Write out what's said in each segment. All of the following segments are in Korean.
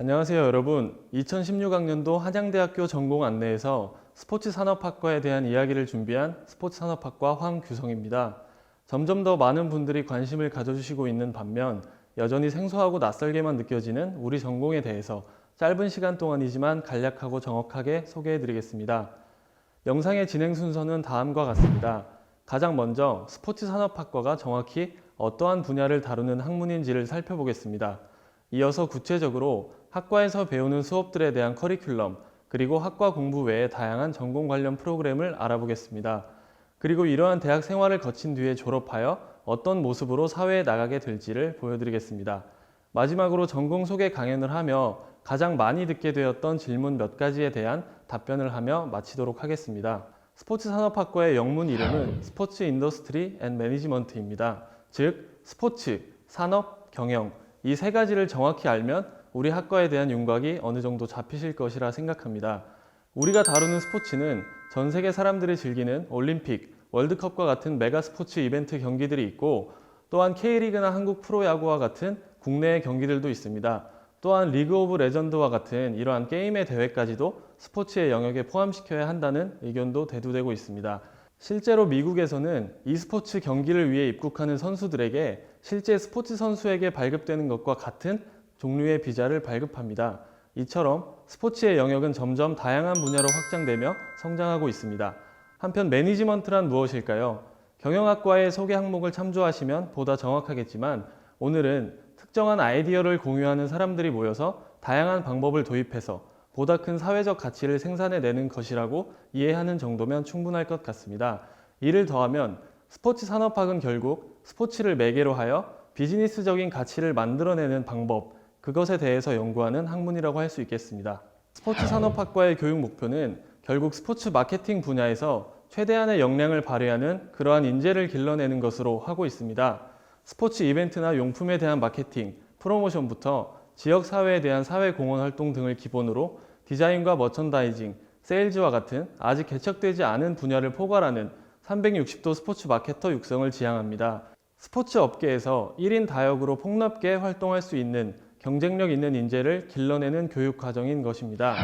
안녕하세요, 여러분. 2016학년도 한양대학교 전공 안내에서 스포츠산업학과에 대한 이야기를 준비한 스포츠산업학과 황규성입니다. 점점 더 많은 분들이 관심을 가져주시고 있는 반면 여전히 생소하고 낯설게만 느껴지는 우리 전공에 대해서 짧은 시간 동안이지만 간략하고 정확하게 소개해드리겠습니다. 영상의 진행 순서는 다음과 같습니다. 가장 먼저 스포츠산업학과가 정확히 어떠한 분야를 다루는 학문인지를 살펴보겠습니다. 이어서 구체적으로 학과에서 배우는 수업들에 대한 커리큘럼, 그리고 학과 공부 외에 다양한 전공 관련 프로그램을 알아보겠습니다. 그리고 이러한 대학 생활을 거친 뒤에 졸업하여 어떤 모습으로 사회에 나가게 될지를 보여드리겠습니다. 마지막으로 전공 소개 강연을 하며 가장 많이 듣게 되었던 질문 몇 가지에 대한 답변을 하며 마치도록 하겠습니다. 스포츠산업학과의 영문 이름은 스포츠 인더스트리 앤 매니지먼트입니다. 즉, 스포츠, 산업, 경영 이 세 가지를 정확히 알면 우리 학과에 대한 윤곽이 어느 정도 잡히실 것이라 생각합니다. 우리가 다루는 스포츠는 전 세계 사람들이 즐기는 올림픽, 월드컵과 같은 메가 스포츠 이벤트 경기들이 있고, 또한 K리그나 한국 프로야구와 같은 국내의 경기들도 있습니다. 또한 리그 오브 레전드와 같은 이러한 게임의 대회까지도 스포츠의 영역에 포함시켜야 한다는 의견도 대두되고 있습니다. 실제로 미국에서는 e스포츠 경기를 위해 입국하는 선수들에게 실제 스포츠 선수에게 발급되는 것과 같은 종류의 비자를 발급합니다. 이처럼 스포츠의 영역은 점점 다양한 분야로 확장되며 성장하고 있습니다. 한편 매니지먼트란 무엇일까요? 경영학과의 소개 항목을 참조하시면 보다 정확하겠지만, 오늘은 특정한 아이디어를 공유하는 사람들이 모여서 다양한 방법을 도입해서 보다 큰 사회적 가치를 생산해내는 것이라고 이해하는 정도면 충분할 것 같습니다. 이를 더하면 스포츠 산업학은 결국 스포츠를 매개로 하여 비즈니스적인 가치를 만들어내는 방법, 그것에 대해서 연구하는 학문이라고 할 수 있겠습니다. 스포츠 산업학과의 교육 목표는 결국 스포츠 마케팅 분야에서 최대한의 역량을 발휘하는 그러한 인재를 길러내는 것으로 하고 있습니다. 스포츠 이벤트나 용품에 대한 마케팅, 프로모션부터 지역사회에 대한 사회공헌 활동 등을 기본으로 디자인과 머천다이징, 세일즈와 같은 아직 개척되지 않은 분야를 포괄하는 360도 스포츠 마케터 육성을 지향합니다. 스포츠 업계에서 1인 다역으로 폭넓게 활동할 수 있는 경쟁력 있는 인재를 길러내는 교육 과정인 것입니다.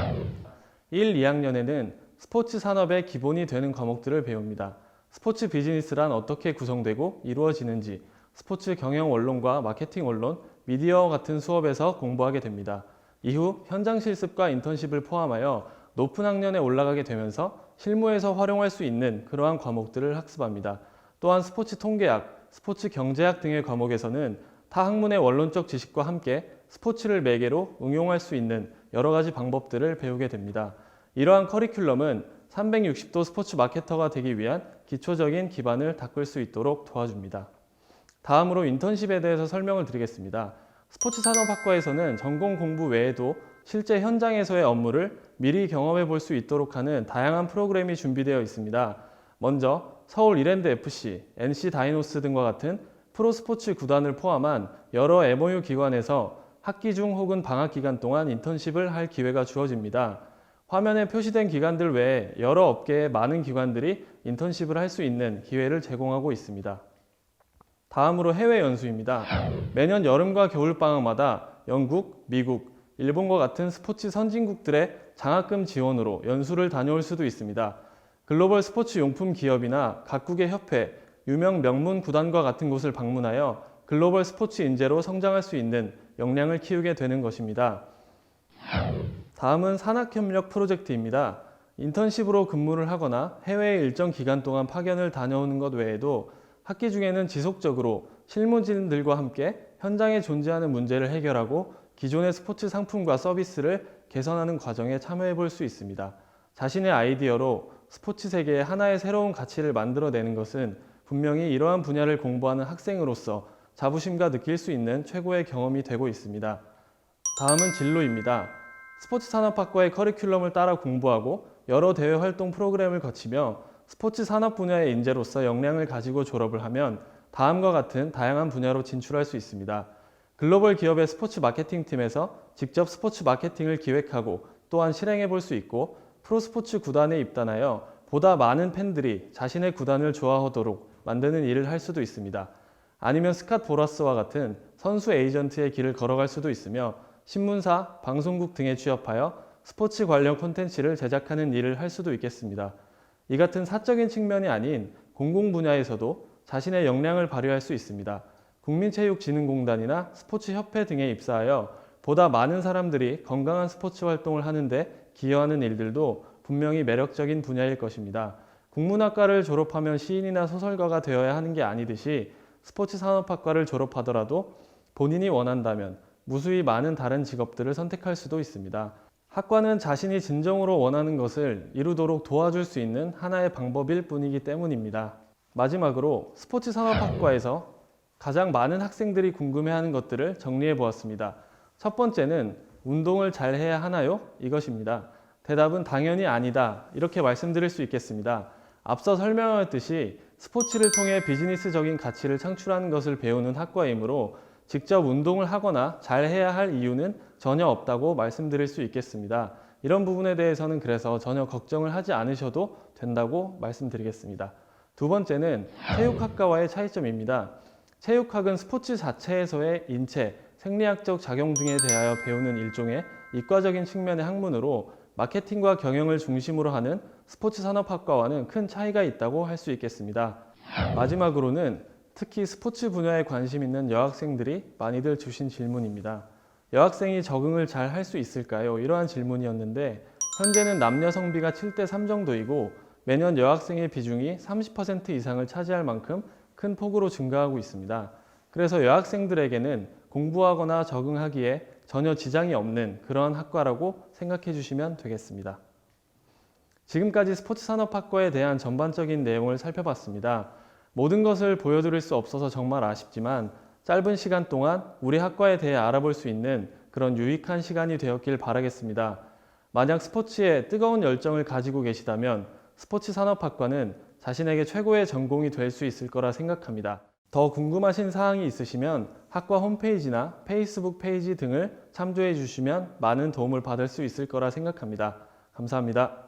1, 2학년에는 스포츠 산업의 기본이 되는 과목들을 배웁니다. 스포츠 비즈니스란 어떻게 구성되고 이루어지는지, 스포츠 경영 원론과 마케팅 원론, 미디어와 같은 수업에서 공부하게 됩니다. 이후 현장 실습과 인턴십을 포함하여 높은 학년에 올라가게 되면서 실무에서 활용할 수 있는 그러한 과목들을 학습합니다. 또한 스포츠 통계학, 스포츠 경제학 등의 과목에서는 타 학문의 원론적 지식과 함께 스포츠를 매개로 응용할 수 있는 여러 가지 방법들을 배우게 됩니다. 이러한 커리큘럼은 360도 스포츠 마케터가 되기 위한 기초적인 기반을 닦을 수 있도록 도와줍니다. 다음으로 인턴십에 대해서 설명을 드리겠습니다. 스포츠산업학과에서는 전공 공부 외에도 실제 현장에서의 업무를 미리 경험해 볼 수 있도록 하는 다양한 프로그램이 준비되어 있습니다. 먼저 서울 이랜드FC, NC 다이노스 등과 같은 프로스포츠 구단을 포함한 여러 MOU 기관에서 학기 중 혹은 방학 기간 동안 인턴십을 할 기회가 주어집니다. 화면에 표시된 기관들 외에 여러 업계의 많은 기관들이 인턴십을 할 수 있는 기회를 제공하고 있습니다. 다음으로 해외 연수입니다. 매년 여름과 겨울방학마다 영국, 미국, 일본과 같은 스포츠 선진국들의 장학금 지원으로 연수를 다녀올 수도 있습니다. 글로벌 스포츠 용품 기업이나 각국의 협회, 유명 명문 구단과 같은 곳을 방문하여 글로벌 스포츠 인재로 성장할 수 있는 역량을 키우게 되는 것입니다. 다음은 산학협력 프로젝트입니다. 인턴십으로 근무를 하거나 해외에 일정 기간 동안 파견을 다녀오는 것 외에도 학기 중에는 지속적으로 실무진들과 함께 현장에 존재하는 문제를 해결하고 기존의 스포츠 상품과 서비스를 개선하는 과정에 참여해 볼 수 있습니다. 자신의 아이디어로 스포츠 세계에 하나의 새로운 가치를 만들어내는 것은 분명히 이러한 분야를 공부하는 학생으로서 자부심과 느낄 수 있는 최고의 경험이 되고 있습니다. 다음은 진로입니다. 스포츠 산업학과의 커리큘럼을 따라 공부하고 여러 대외 활동 프로그램을 거치며 스포츠 산업 분야의 인재로서 역량을 가지고 졸업을 하면 다음과 같은 다양한 분야로 진출할 수 있습니다. 글로벌 기업의 스포츠 마케팅 팀에서 직접 스포츠 마케팅을 기획하고 또한 실행해 볼 수 있고, 프로스포츠 구단에 입단하여 보다 많은 팬들이 자신의 구단을 좋아하도록 만드는 일을 할 수도 있습니다. 아니면 스캇 보라스와 같은 선수 에이전트의 길을 걸어갈 수도 있으며, 신문사, 방송국 등에 취업하여 스포츠 관련 콘텐츠를 제작하는 일을 할 수도 있겠습니다. 이 같은 사적인 측면이 아닌 공공 분야에서도 자신의 역량을 발휘할 수 있습니다. 국민체육진흥공단이나 스포츠협회 등에 입사하여 보다 많은 사람들이 건강한 스포츠 활동을 하는데 기여하는 일들도 분명히 매력적인 분야일 것입니다. 국문학과를 졸업하면 시인이나 소설가가 되어야 하는 게 아니듯이 스포츠산업학과를 졸업하더라도 본인이 원한다면 무수히 많은 다른 직업들을 선택할 수도 있습니다. 학과는 자신이 진정으로 원하는 것을 이루도록 도와줄 수 있는 하나의 방법일 뿐이기 때문입니다. 마지막으로 스포츠산업학과에서 가장 많은 학생들이 궁금해하는 것들을 정리해 보았습니다. 첫 번째는 운동을 잘 해야 하나요? 이것입니다. 대답은 당연히 아니다. 이렇게 말씀드릴 수 있겠습니다. 앞서 설명하였듯이 스포츠를 통해 비즈니스적인 가치를 창출하는 것을 배우는 학과이므로 직접 운동을 하거나 잘 해야 할 이유는 전혀 없다고 말씀드릴 수 있겠습니다. 이런 부분에 대해서는 그래서 전혀 걱정을 하지 않으셔도 된다고 말씀드리겠습니다. 두 번째는 체육학과와의 차이점입니다. 체육학은 스포츠 자체에서의 인체, 생리학적 작용 등에 대하여 배우는 일종의 이과적인 측면의 학문으로 마케팅과 경영을 중심으로 하는 스포츠 산업학과와는 큰 차이가 있다고 할 수 있겠습니다. 마지막으로는 특히 스포츠 분야에 관심 있는 여학생들이 많이들 주신 질문입니다. 여학생이 적응을 잘 할 수 있을까요? 이러한 질문이었는데 현재는 남녀 성비가 7대3 정도이고 매년 여학생의 비중이 30% 이상을 차지할 만큼 큰 폭으로 증가하고 있습니다. 그래서 여학생들에게는 공부하거나 적응하기에 전혀 지장이 없는 그러한 학과라고 생각해 주시면 되겠습니다. 지금까지 스포츠산업학과에 대한 전반적인 내용을 살펴봤습니다. 모든 것을 보여드릴 수 없어서 정말 아쉽지만 짧은 시간 동안 우리 학과에 대해 알아볼 수 있는 그런 유익한 시간이 되었길 바라겠습니다. 만약 스포츠에 뜨거운 열정을 가지고 계시다면 스포츠산업학과는 자신에게 최고의 전공이 될 수 있을 거라 생각합니다. 더 궁금하신 사항이 있으시면 학과 홈페이지나 페이스북 페이지 등을 참조해 주시면 많은 도움을 받을 수 있을 거라 생각합니다. 감사합니다.